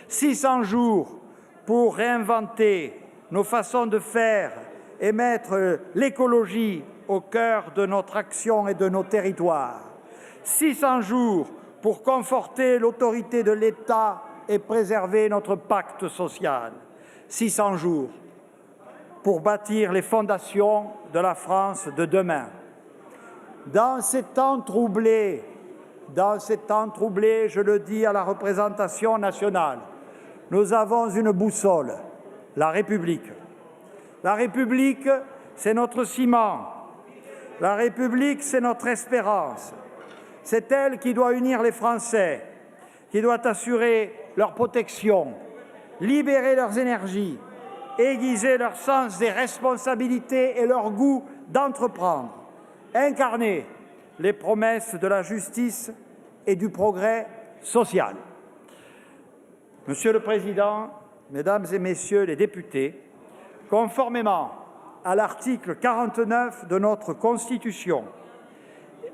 600 jours pour réinventer nos façons de faire et mettre l'écologie au cœur de notre action et de nos territoires, 600 jours pour conforter l'autorité de l'État et préserver notre pacte social, 600 jours pour bâtir les fondations de la France de demain. Dans ces temps troublés, je le dis à la représentation nationale, nous avons une boussole, la République. La République, c'est notre ciment. La République, c'est notre espérance. C'est elle qui doit unir les Français, qui doit assurer leur protection, libérer leurs énergies, aiguiser leur sens des responsabilités et leur goût d'entreprendre, incarner les promesses de la justice et du progrès social. Monsieur le Président, Mesdames et Messieurs les députés, conformément à l'article 49 de notre Constitution,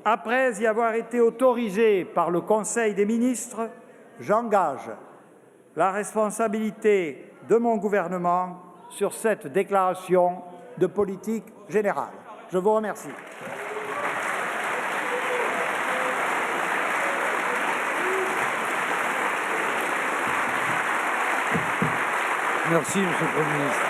après y avoir été autorisé par le Conseil des ministres, j'engage la responsabilité de mon gouvernement sur cette déclaration de politique générale. Je vous remercie. Merci, Monsieur le Premier ministre.